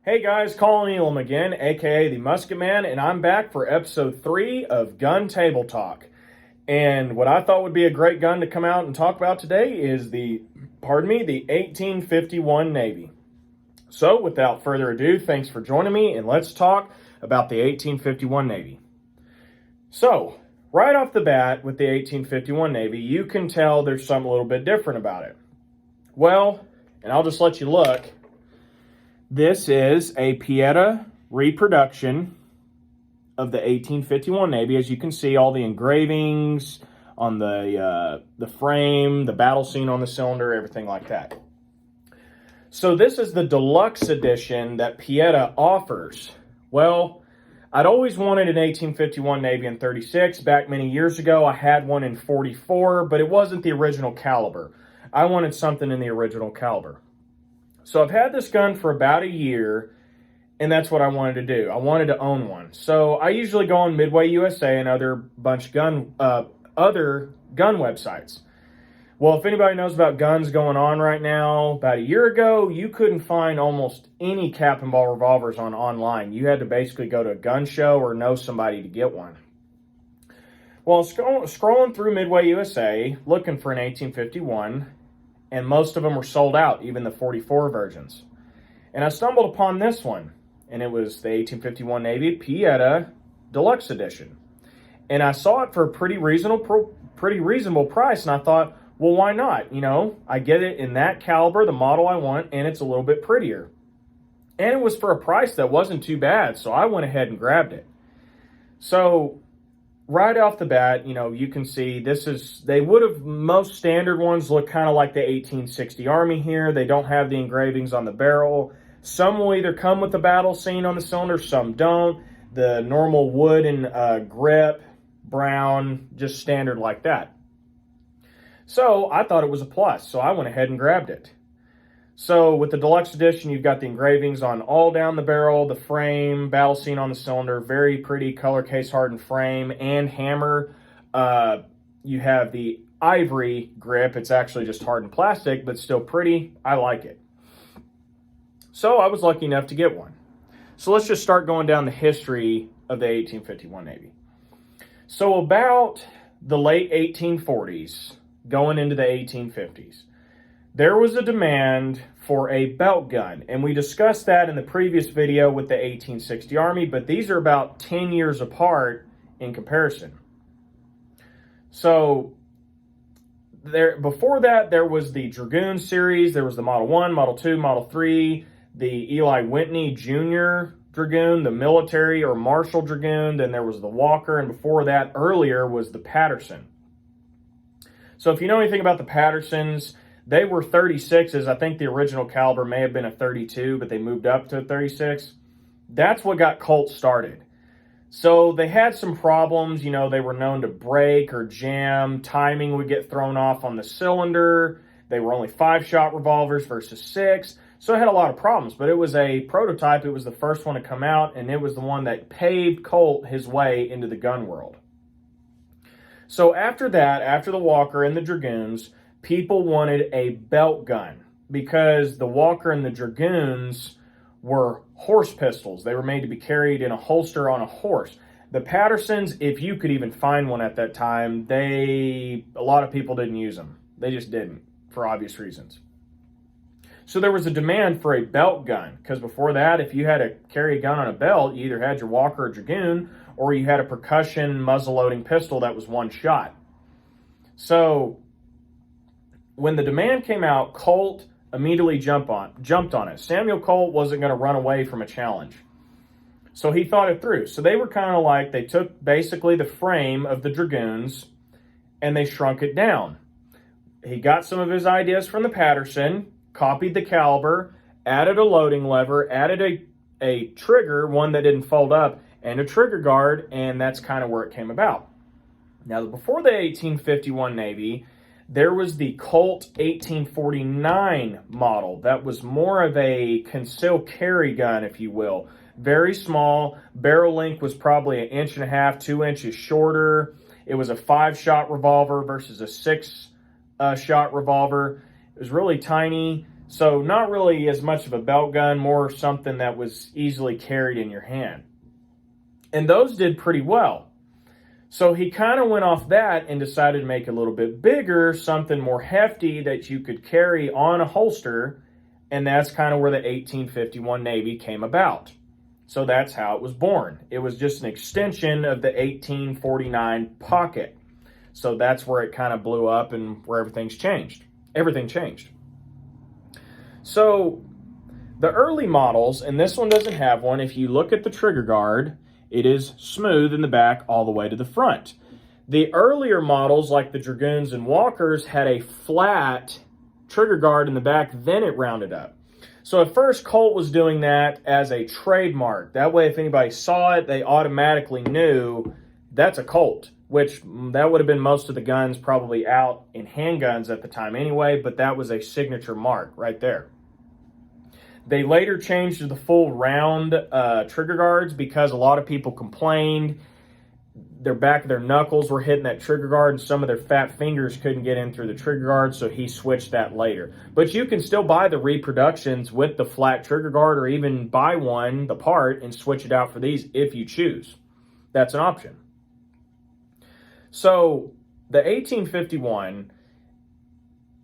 Hey guys, Colin Elam again, aka the Musket Man, and I'm back for episode 3 of Gun Table Talk. And what I thought would be a great gun to come out and talk about today is the 1851 Navy. So without further ado, thanks for joining me, and let's talk about the 1851 Navy. So, right off the bat with the 1851 Navy, you can tell there's something a little bit different about it. Well, and I'll just let you look. This is a Pietta reproduction of the 1851 Navy. As you can see, all the engravings on the frame, the battle scene on the cylinder, everything like that. So this is the deluxe edition that Pietta offers. Well, I'd always wanted an 1851 Navy in 36. Back many years ago, I had one in 44, but it wasn't the original caliber. I wanted something in the original caliber. So I've had this gun for about a year, and that's what I wanted to do. I wanted to own one. So I usually go on Midway USA and other gun websites. Well, if anybody knows about guns going on right now, about a year ago, you couldn't find almost any cap and ball revolvers online. You had to basically go to a gun show or know somebody to get one. Well, scrolling through Midway USA, looking for an 1851, and most of them were sold out, even the 44 versions. And I stumbled upon this one, and it was the 1851 Navy Pietta Deluxe Edition. And I saw it for a pretty reasonable price, and I thought, well, why not? You know, I get it in that caliber, the model I want, and it's a little bit prettier. And it was for a price that wasn't too bad, so I went ahead and grabbed it. So right off the bat, you know, you can see most standard ones look kind of like the 1860 Army here. They don't have the engravings on the barrel. Some will either come with the battle scene on the cylinder, some don't. The normal wood and grip, brown, just standard like that. So I thought it was a plus, so I went ahead and grabbed it. So with the deluxe edition, you've got the engravings on all down the barrel, the frame, battle scene on the cylinder, very pretty color case hardened frame and hammer. You have the ivory grip. It's actually just hardened plastic, but still pretty. I like it. So I was lucky enough to get one. So let's just start going down the history of the 1851 Navy. So about the late 1840s, going into the 1850s, there was a demand for a belt gun, and we discussed that in the previous video with the 1860 Army, but these are about 10 years apart in comparison. So before that, there was the Dragoon series, there was the Model 1, Model 2, Model 3, the Eli Whitney Jr. Dragoon, the military or Marshall Dragoon, then there was the Walker, and before that, earlier, was the Patterson. So if you know anything about the Pattersons, they were 36s. I think the original caliber may have been a 32, but they moved up to a 36. That's what got Colt started. So they had some problems. You know, they were known to break or jam. Timing would get thrown off on the cylinder. They were only 5-shot revolvers versus 6. So it had a lot of problems, but it was a prototype. It was the first one to come out, and it was the one that paved Colt his way into the gun world. So after that, after the Walker and the Dragoons, people wanted a belt gun because the Walker and the Dragoons were horse pistols. They were made to be carried in a holster on a horse. The Pattersons, if you could even find one at that time, a lot of people didn't use them. They just didn't, for obvious reasons. So there was a demand for a belt gun because before that, if you had to carry a gun on a belt, you either had your Walker or Dragoon, or you had a percussion muzzle-loading pistol that was one shot. So when the demand came out, Colt immediately jumped on it. Samuel Colt wasn't going to run away from a challenge. So he thought it through. So they were kind of like, they took basically the frame of the Dragoons and they shrunk it down. He got some of his ideas from the Patterson, copied the caliber, added a loading lever, added a trigger, one that didn't fold up, and a trigger guard, and that's kind of where it came about. Now, before the 1851 Navy, there was the Colt 1849 model. That was more of a concealed carry gun, if you will. Very small. Barrel length was probably 1.5 inches, 2 inches shorter. It was a 5-shot revolver versus a 6-shot revolver. It was really tiny. So not really as much of a belt gun, more something that was easily carried in your hand. And those did pretty well. So he kind of went off that and decided to make it a little bit bigger, something more hefty that you could carry on a holster. And that's kind of where the 1851 Navy came about. So that's how it was born. It was just an extension of the 1849 pocket. So that's where it kind of blew up and where everything changed. So the early models, and this one doesn't have one, if you look at the trigger guard, it is smooth in the back all the way to the front. The earlier models, like the Dragoons and Walkers, had a flat trigger guard in the back, then it rounded up. So at first, Colt was doing that as a trademark. That way, if anybody saw it, they automatically knew that's a Colt, which that would have been most of the guns probably out in handguns at the time anyway, but that was a signature mark right there. They later changed to the full round trigger guards because a lot of people complained their back of their knuckles were hitting that trigger guard and some of their fat fingers couldn't get in through the trigger guard, so he switched that later. But you can still buy the reproductions with the flat trigger guard or even buy one, the part, and switch it out for these if you choose. That's an option. So the 1851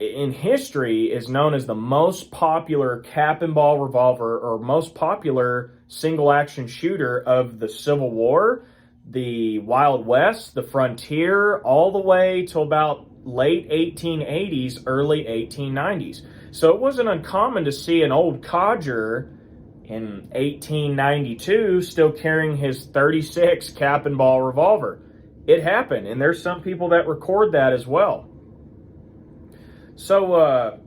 in history is known as the most popular cap and ball revolver or most popular single action shooter of the Civil War, the Wild West, the frontier, all the way till about late 1880s, early 1890s. So it wasn't uncommon to see an old codger in 1892 still carrying his 36 cap and ball revolver. It happened, and there's some people that record that as well. So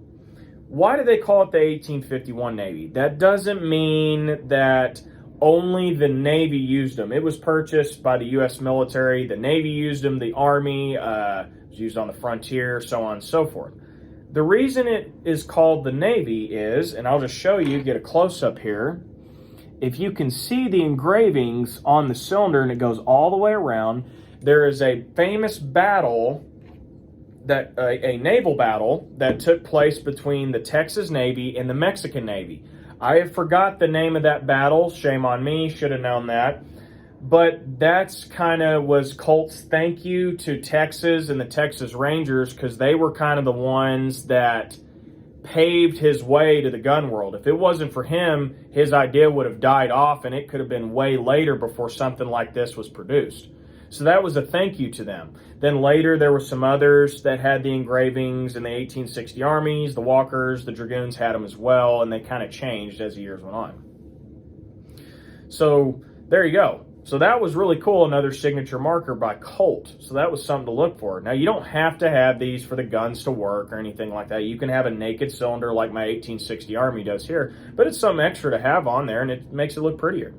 why do they call it the 1851 Navy? That doesn't mean that only the Navy used them. It was purchased by the U.S. military. The Navy used them. The Army was used on the frontier, so on and so forth. The reason it is called the Navy is, and I'll just show you, get a close-up here. If you can see the engravings on the cylinder, and it goes all the way around, there is a famous battle, that a naval battle that took place between the Texas Navy and the Mexican Navy. I have forgot the name of that battle. Shame on me. Should have known that. But that's kind of was Colt's thank you to Texas and the Texas Rangers because they were kind of the ones that paved his way to the gun world. If it wasn't for him, his idea would have died off and it could have been way later before something like this was produced. So that was a thank you to them. Then later there were some others that had the engravings in the 1860 armies. The Walkers, the Dragoons had them as well, and they kind of changed as the years went on. So there you go. So that was really cool, another signature marker by Colt. So that was something to look for. Now you don't have to have these for the guns to work or anything like that. You can have a naked cylinder like my 1860 Army does here, but it's something extra to have on there and it makes it look prettier.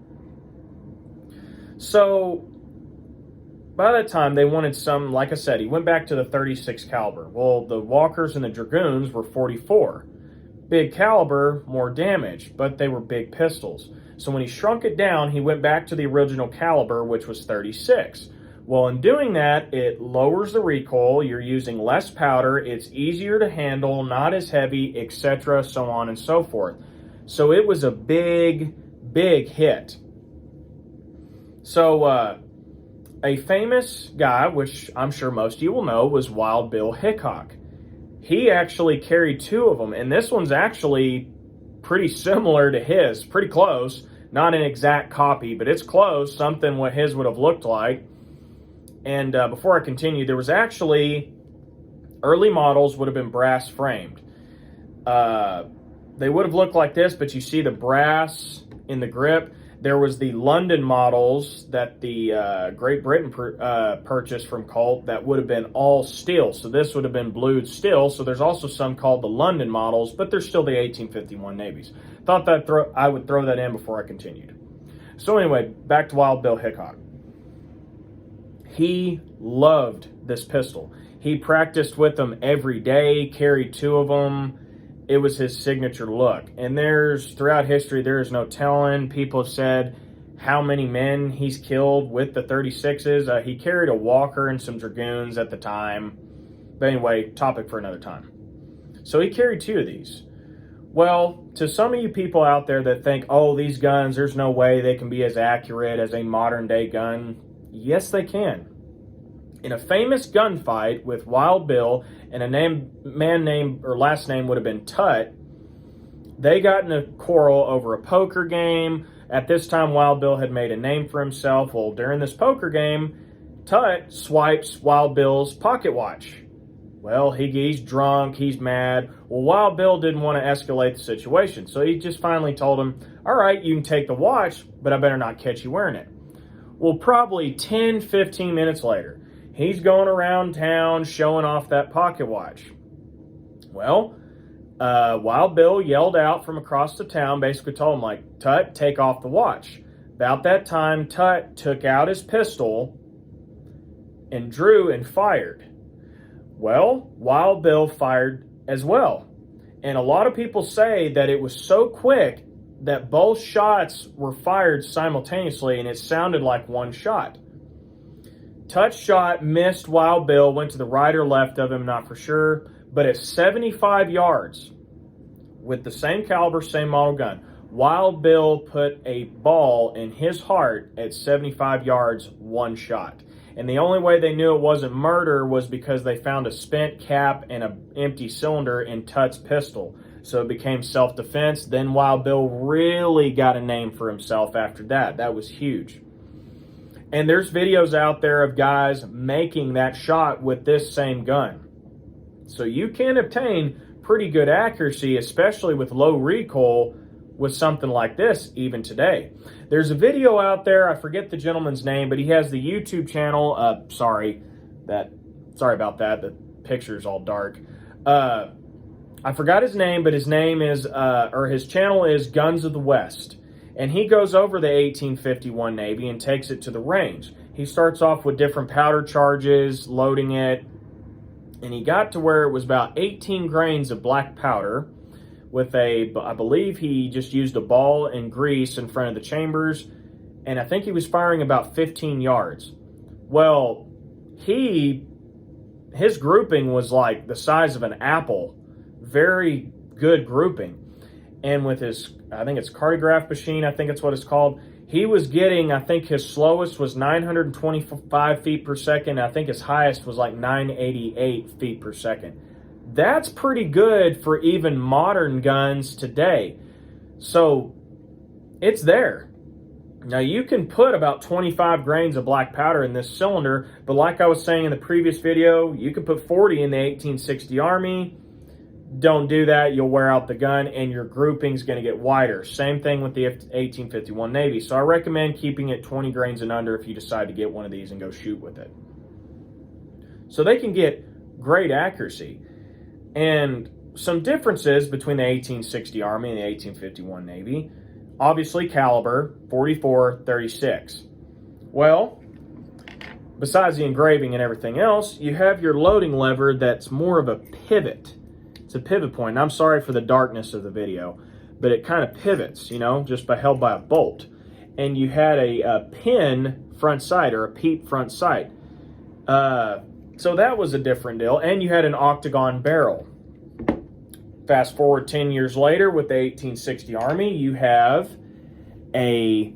So by that time, they wanted some, like I said, he went back to the 36 caliber. Well, the Walkers and the Dragoons were 44. Big caliber, more damage, but they were big pistols. So when he shrunk it down, he went back to the original caliber, which was 36. Well, in doing that, it lowers the recoil, you're using less powder, it's easier to handle, not as heavy, etc., so on and so forth. So it was a big, big hit. So, a famous guy, which I'm sure most of you will know, was Wild Bill Hickok. He actually carried two of them, and this one's actually pretty similar to his, pretty close. Not an exact copy, but it's close, something what his would have looked like. And before I continue, there was actually, early models would have been brass framed. They would have looked like this, but you see the brass in the grip. There was the London models that the Great Britain purchased from Colt that would have been all steel. So this would have been blued steel. So there's also some called the London models, but they're still the 1851 Navies. Thought that I would throw that in before I continued. So anyway, back to Wild Bill Hickok. He loved this pistol. He practiced with them every day, carried two of them. It was his signature look. And throughout history, there is no telling. People have said how many men he's killed with the 36s. He carried a Walker and some Dragoons at the time. But anyway, topic for another time. So he carried two of these. Well, to some of you people out there that think, oh, these guns, there's no way they can be as accurate as a modern day gun. Yes, they can. In a famous gunfight with Wild Bill and a man named, or last name would have been Tut, they got in a quarrel over a poker game. At this time, Wild Bill had made a name for himself. Well, during this poker game, Tut swipes Wild Bill's pocket watch. Well, he's drunk, he's mad. Well, Wild Bill didn't want to escalate the situation, so he just finally told him, all right, you can take the watch, but I better not catch you wearing it. Well, probably 10, 15 minutes later, he's going around town showing off that pocket watch. Well, Wild Bill yelled out from across the town, basically told him, like, Tut, take off the watch. About that time, Tut took out his pistol and drew and fired. Well, Wild Bill fired as well. And a lot of people say that it was so quick that both shots were fired simultaneously and it sounded like one shot. Tut's shot missed Wild Bill, went to the right or left of him, not for sure. But at 75 yards, with the same caliber, same model gun, Wild Bill put a ball in his heart at 75 yards, one shot. And the only way they knew it wasn't murder was because they found a spent cap and an empty cylinder in Tut's pistol. So it became self-defense. Then Wild Bill really got a name for himself after that. That was huge. And there's videos out there of guys making that shot with this same gun. So you can obtain pretty good accuracy, especially with low recoil, with something like this even today. There's a video out there, I forget the gentleman's name, but he has the YouTube channel, sorry about that, the picture's all dark. I forgot his name, but his name is, or his channel is Guns of the West. And he goes over the 1851 Navy and takes it to the range. He starts off with different powder charges, loading it, and he got to where it was about 18 grains of black powder with I believe he just used a ball and grease in front of the chambers, and I think he was firing about 15 yards. Well, his grouping was like the size of an apple. Very good grouping. And with his, I think it's cartograph machine, I think it's what it's called, he was getting, I think his slowest was 925 feet per second. I think his highest was like 988 feet per second. That's pretty good for even modern guns today. So it's there. Now you can put about 25 grains of black powder in this cylinder, but like I was saying in the previous video, you can put 40 in the 1860 Army. Don't do that, you'll wear out the gun and your grouping's going to get wider. Same thing with the 1851 Navy. So I recommend keeping it 20 grains and under if you decide to get one of these and go shoot with it. So they can get great accuracy. And some differences between the 1860 Army and the 1851 Navy. Obviously caliber, 44-36. Well, besides the engraving and everything else, you have your loading lever that's more of a pivot. It's a pivot point. And I'm sorry for the darkness of the video, but it kind of pivots, you know, just held by a bolt. And you had a pin front sight or a peep front sight. So that was a different deal. And you had an octagon barrel. Fast forward 10 years later with the 1860 Army, you have a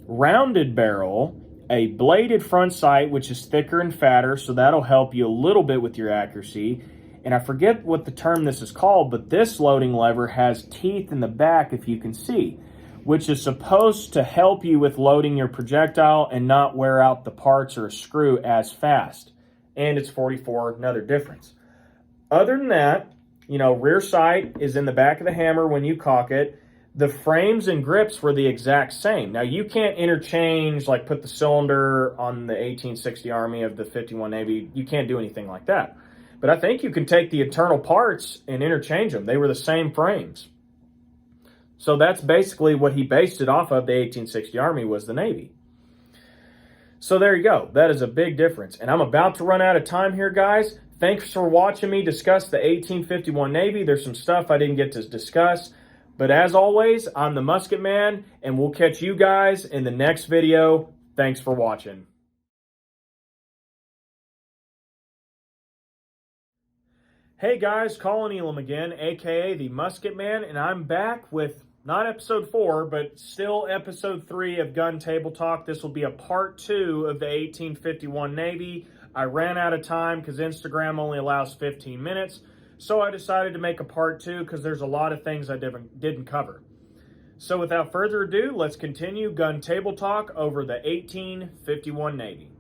rounded barrel, a bladed front sight, which is thicker and fatter, so that'll help you a little bit with your accuracy. And I forget what the term this is called, but this loading lever has teeth in the back, if you can see, which is supposed to help you with loading your projectile and not wear out the parts or a screw as fast. And it's 44, another difference. Other than that, you know, rear sight is in the back of the hammer when you cock it. The frames and grips were the exact same. Now, you can't interchange, like put the cylinder on the 1860 Army of the 51 Navy. You can't do anything like that. But I think you can take the internal parts and interchange them. They were the same frames. So that's basically what he based it off of. The 1860 Army was the Navy. So there you go. That is a big difference. And I'm about to run out of time here, guys. Thanks for watching me discuss the 1851 Navy. There's some stuff I didn't get to discuss. But as always, I'm the Musket Man, and we'll catch you guys in the next video. Thanks for watching. Hey guys, Colin Elam again, aka the Musket Man, and I'm back with not episode 4, but still episode 3 of Gun Table Talk. This will be a part 2 of the 1851 Navy. I ran out of time because Instagram only allows 15 minutes, so I decided to make a part 2 because there's a lot of things I didn't cover. So without further ado, let's continue Gun Table Talk over the 1851 Navy.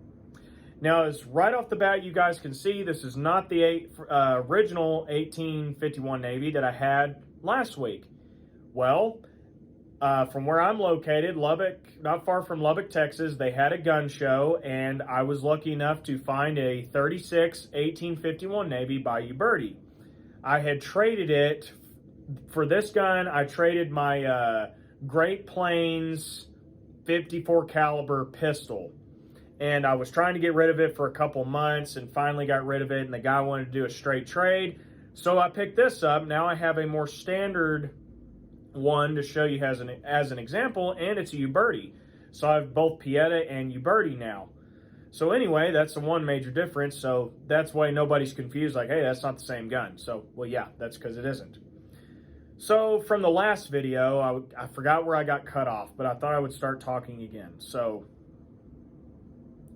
Now, as right off the bat, you guys can see this is not the original 1851 Navy that I had last week. Well, from where I'm located, Lubbock, not far from Lubbock, Texas, they had a gun show, and I was lucky enough to find a 36 1851 Navy by Uberti. I had traded it for this gun. I traded my Great Plains 54 caliber pistol. And I was trying to get rid of it for a couple months and finally got rid of it, and the guy wanted to do a straight trade. So I picked this up. Now I have a more standard one to show you as an example, and it's a Uberti. So I have both Pietta and Uberti now. So anyway, that's the one major difference. So that's why nobody's confused, like, hey, that's not the same gun. So, well, yeah, that's because it isn't. So from the last video, I forgot where I got cut off, but I thought I would start talking again. So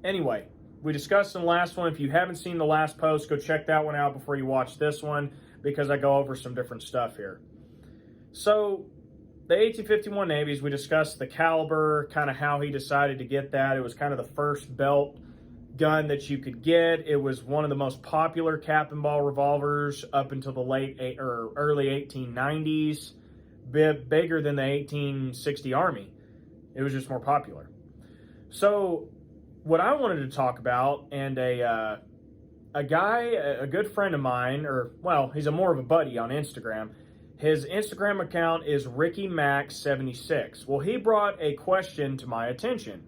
anyway, we discussed in the last one. If you haven't seen the last post, go check that one out before you watch this one, because I go over some different stuff here. So the 1851 Navies, we discussed the caliber, kind of how he decided to get that. It was kind of the first belt gun that you could get. It was one of the most popular cap and ball revolvers up until the early 1890s, bigger than the 1860 Army. It was just more popular. So what I wanted to talk about, and a good friend of mine, or, well, he's more of a buddy on Instagram. His Instagram account is RickyMax76. Well, he brought a question to my attention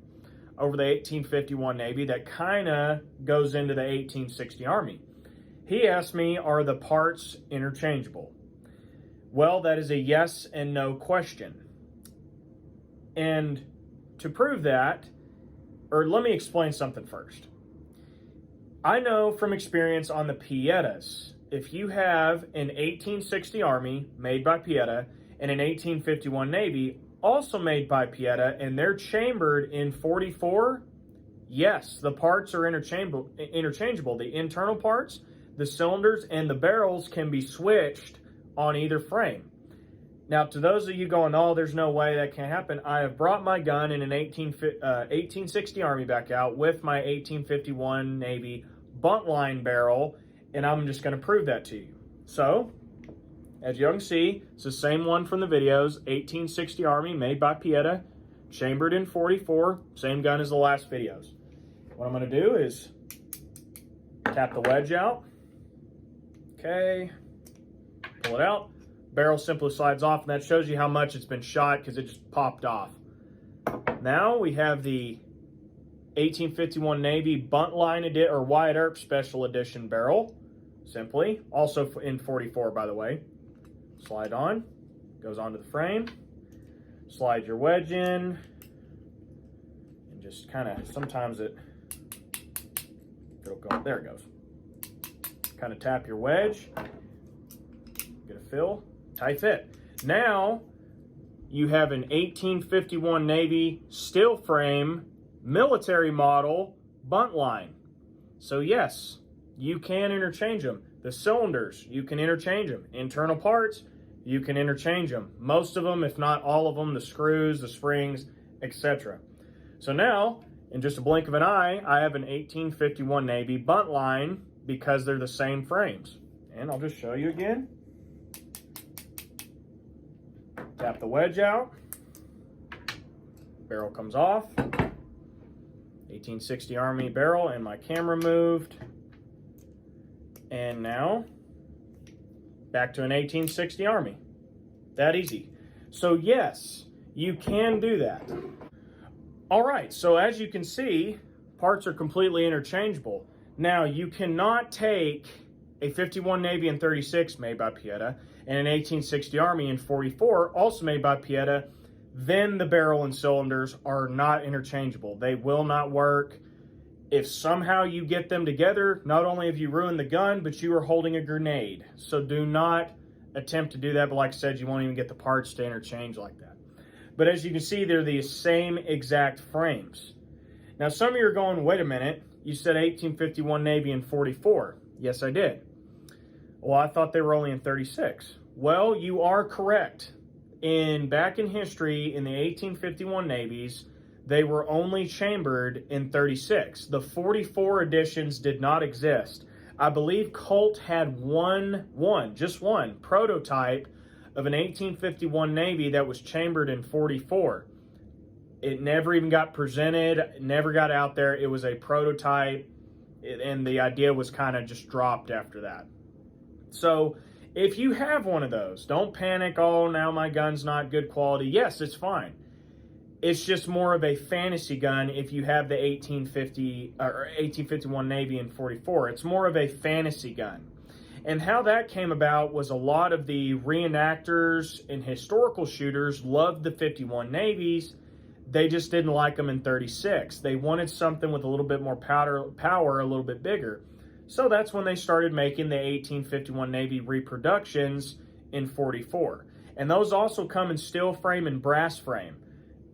over the 1851 Navy that kind of goes into the 1860 Army. He asked me, are the parts interchangeable? Well, that is a yes and no question. And to prove that, or let me explain something first. I know from experience on the Piettas, if you have an 1860 Army made by Pietta and an 1851 Navy also made by Pietta, and they're chambered in 44, yes, the parts are interchangeable. The internal parts, the cylinders, and the barrels can be switched on either frame. Now, to those of you going, oh, there's no way that can happen, I have brought my gun in an 1860 Army back out with my 1851 Navy buntline barrel, and I'm just going to prove that to you. So, as you can see, it's the same one from the videos, 1860 Army made by Pietta, chambered in 44, same gun as the last videos. What I'm going to do is tap the wedge out. Okay, pull it out. Barrel simply slides off, and that shows you how much it's been shot because it just popped off. Now we have the 1851 Navy buntline or Wyatt Earp Special Edition barrel. Simply, also in 44, by the way. Slide on, goes onto the frame. Slide your wedge in, and just kind of, sometimes it'll go, there it goes. Kind of tap your wedge, get a fill. Tight fit. Now you have an 1851 Navy steel frame military model buntline. So yes, you can interchange them. The cylinders, you can interchange them. Internal parts, you can interchange them. Most of them, if not all of them, the screws, the springs, etc. So now, in just a blink of an eye, I have an 1851 Navy buntline because they're the same frames. And I'll just show you again. Tap the wedge out, barrel comes off, 1860 Army barrel, and my camera moved. And now, back to an 1860 Army. That easy. So yes, you can do that. All right, so as you can see, parts are completely interchangeable. Now, you cannot take a 51 Navy and 36 made by Pietta, and an 1860 Army and 44 also made by Pietta, then the barrel and cylinders are not interchangeable. They will not work. If somehow you get them together, not only have you ruined the gun, but you are holding a grenade. So do not attempt to do that. But like I said, you won't even get the parts to interchange like that. But as you can see, they're the same exact frames. Now, some of you are going, wait a minute, you said 1851 Navy in 44. Yes, I did. Well, I thought they were only in 36. Well, you are correct. Back in history, in the 1851 Navies, they were only chambered in 36. The 44 editions did not exist. I believe Colt had just one prototype of an 1851 Navy that was chambered in 44. It never even got presented, never got out there. It was a prototype, and the idea was kind of just dropped after that. So if you have one of those, don't panic, oh, now my gun's not good quality. Yes, it's fine. It's just more of a fantasy gun if you have the 1851 Navy in 44. It's more of a fantasy gun. And how that came about was a lot of the reenactors and historical shooters loved the 51 Navies. They just didn't like them in 36. They wanted something with a little bit more power, a little bit bigger. So that's when they started making the 1851 Navy reproductions in 44. And those also come in steel frame and brass frame.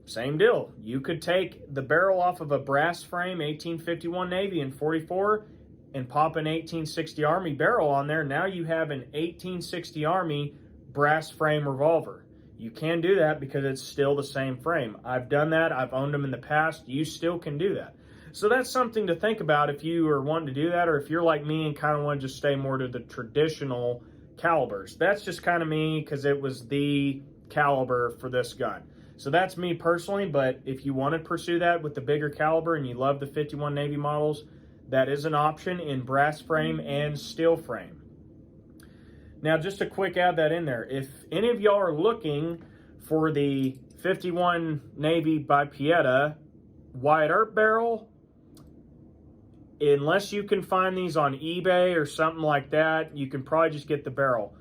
Same deal. You could take the barrel off of a brass frame 1851 Navy in 44 and pop an 1860 Army barrel on there. Now you have an 1860 Army brass frame revolver. You can do that because it's still the same frame. I've done that. I've owned them in the past. You still can do that. So that's something to think about if you are wanting to do that, or if you're like me and kind of want to just stay more to the traditional calibers. That's just kind of me because it was the caliber for this gun. So that's me personally, but if you want to pursue that with the bigger caliber and you love the 51 Navy models, that is an option in brass frame and steel frame. Now, just a quick add that in there. If any of y'all are looking for the 51 Navy by Pietta Wyatt Earp barrel, unless you can find these on eBay or something like that, you can probably just get the barrel.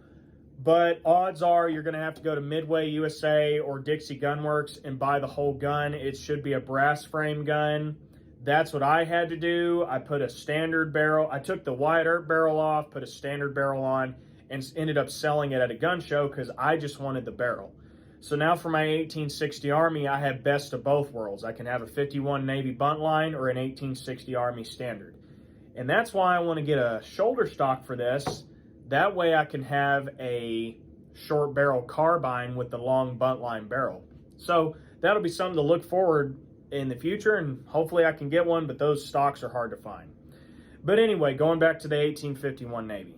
But odds are you're going to have to go to Midway USA or Dixie Gunworks and buy the whole gun. It should be a brass frame gun. That's what I had to do. I put a standard barrel. I took the Wyatt Earp barrel off, put a standard barrel on, and ended up selling it at a gun show because I just wanted the barrel. So now for my 1860 Army, I have best of both worlds. I can have a 51 Navy buntline or an 1860 Army standard. And that's why I want to get a shoulder stock for this. That way I can have a short barrel carbine with the long buntline barrel. So that'll be something to look forward in the future, and hopefully I can get one, but those stocks are hard to find. But anyway, going back to the 1851 Navy.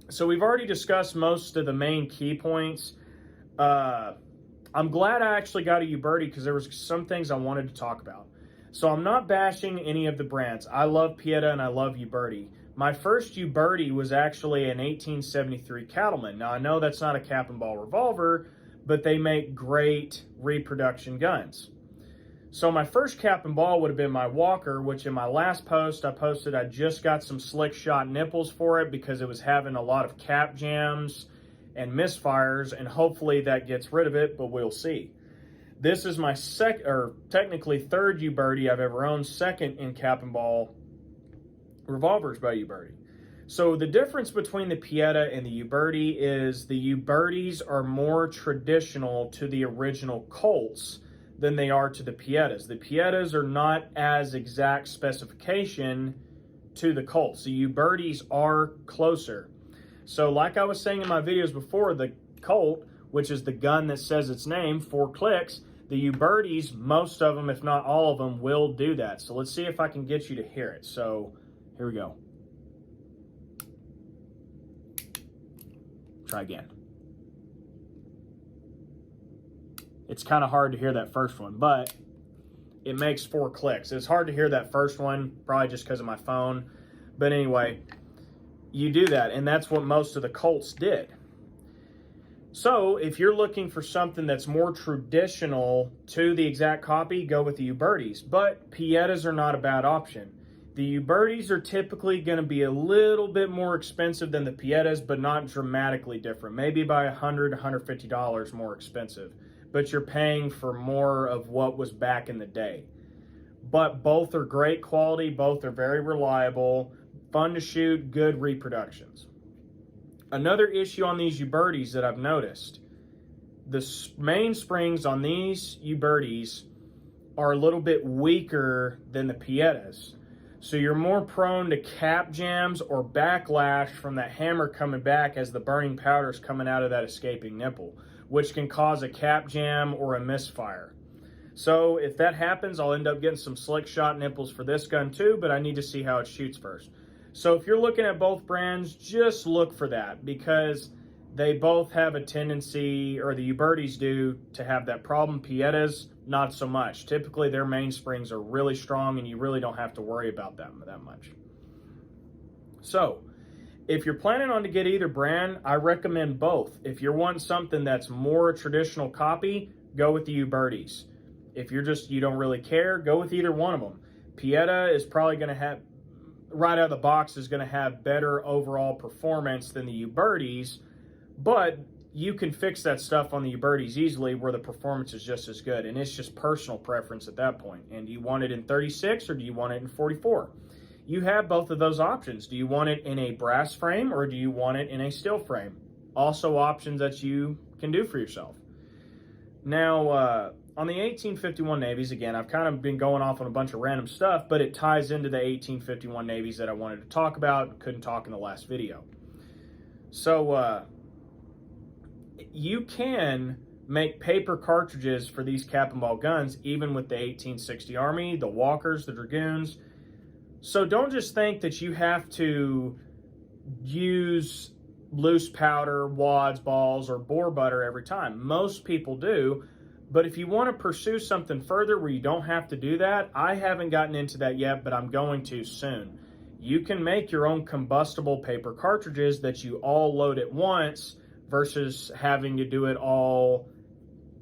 So we've already discussed most of the main key points. I'm glad I actually got a Uberti because there was some things I wanted to talk about. So I'm not bashing any of the brands. I love Pietta and I love Uberti. My first Uberti was actually an 1873 Cattleman. Now I know that's not a cap and ball revolver, but they make great reproduction guns. So my first cap and ball would have been my Walker, which in my last post I posted I just got some slick shot nipples for it because it was having a lot of cap jams and misfires, and hopefully that gets rid of it, but we'll see. This is my technically third Uberti I've ever owned, second in cap and ball revolvers by Uberti. So the difference between the Pietta and the Uberti is the Ubertis are more traditional to the original Colts than they are to the Piettas. The Piettas are not as exact specification to the Colts. The Ubertis are closer. So like I was saying in my videos before, the Colt, which is the gun that says its name, 4 clicks, the Ubertis, most of them, if not all of them, will do that. So let's see if I can get you to hear it. So here we go. Try again. It's kind of hard to hear that first one, but it makes 4 clicks. It's hard to hear that first one, probably just because of my phone. But anyway, you do that, and that's what most of the Colts did. So if you're looking for something that's more traditional to the exact copy, go with the Ubertis. But Piettas are not a bad option. The Ubertis are typically going to be a little bit more expensive than the Piettas, but not dramatically different. Maybe by $100, $150 more expensive. But you're paying for more of what was back in the day. but both are great quality. Both are very reliable, fun to shoot, good reproductions. Another issue on these Ubertis that I've noticed, the main springs on these Ubertis are a little bit weaker than the Piettas. So you're more prone to cap jams or backlash from that hammer coming back as the burning powder is coming out of that escaping nipple, which can cause a cap jam or a misfire. So if that happens, I'll end up getting some slick shot nipples for this gun too, but I need to see how it shoots first. So if you're looking at both brands, just look for that, because they both have a tendency, or the Ubertis do, to have that problem. Piettas, not so much. Typically, their mainsprings are really strong and you really don't have to worry about them that much. So, if you're planning on to get either brand, I recommend both. If you're wanting something that's more a traditional copy, go with the Ubertis. If you don't really care, go with either one of them. Pietta is probably going to have, right out of the box, is going to have better overall performance than the Ubertis, but you can fix that stuff on the Ubertis easily where the performance is just as good, and it's just personal preference at that point. And do you want it in 36 or do you want it in 44? You have both of those options. Do you want it in a brass frame or do you want it in a steel frame? Also options that you can do for yourself. Now, on the 1851 Navies, again, I've kind of been going off on a bunch of random stuff, but it ties into the 1851 Navies that I wanted to talk about, couldn't talk in the last video. So, you can make paper cartridges for these cap and ball guns, even with the 1860 Army, the Walkers, the Dragoons. So don't just think that you have to use loose powder, wads, balls, or bore butter every time. Most people do, but if you want to pursue something further where you don't have to do that, I haven't gotten into that yet, but I'm going to soon. You can make your own combustible paper cartridges that you all load at once, versus having to do it all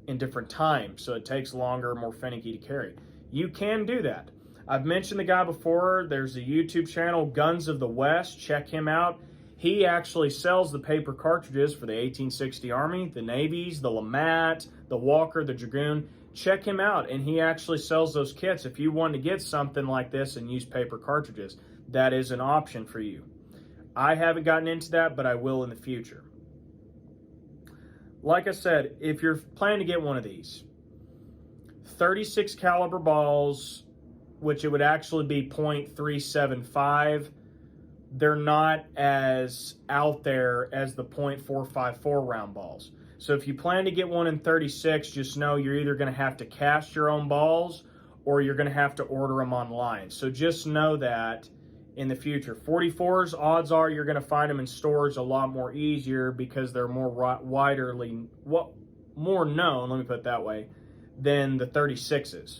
in different times. So it takes longer, more finicky to carry. You can do that. I've mentioned the guy before. There's a YouTube channel, Guns of the West. Check him out. He actually sells the paper cartridges for the 1860 Army, the Navies, the LeMat, the Walker, the Dragoon. Check him out, and he actually sells those kits. If you want to get something like this and use paper cartridges, that is an option for you. I haven't gotten into that, but I will in the future. Like I said, if you're planning to get one of these, 36 caliber balls, which it would actually be .375, they're not as out there as the .454 round balls. So if you plan to get one in 36, just know you're either going to have to cast your own balls or you're going to have to order them online. So just know that in the future. 44s, odds are you're going to find them in stores a lot more easier because they're more more known, let me put it that way, than the 36s.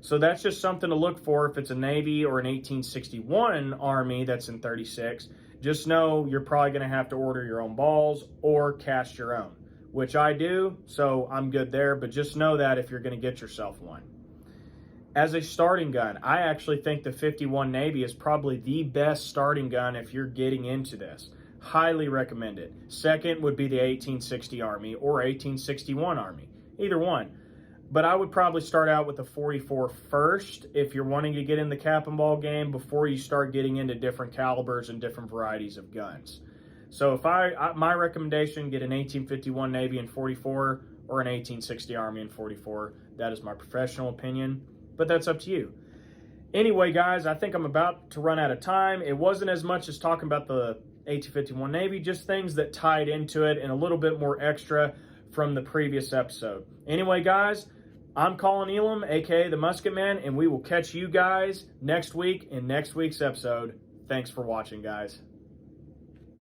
So that's just something to look for if it's a Navy or an 1861 Army that's in 36. Just know you're probably going to have to order your own balls or cast your own, which I do, so I'm good there. But just know that if you're going to get yourself one. As a starting gun, I actually think the 51 Navy is probably the best starting gun if you're getting into this. Highly recommend it. Second would be the 1860 Army or 1861 Army, either one. But I would probably start out with the 44 first if you're wanting to get in the cap and ball game before you start getting into different calibers and different varieties of guns. So if my recommendation, get an 1851 Navy in 44 or an 1860 Army in 44. That is my professional opinion, but that's up to you. Anyway, guys, I think I'm about to run out of time. It wasn't as much as talking about the 1851 Navy, just things that tied into it and a little bit more extra from the previous episode. Anyway, guys, I'm Colin Elam, aka the Musket Man, and we will catch you guys next week in next week's episode. Thanks for watching, guys.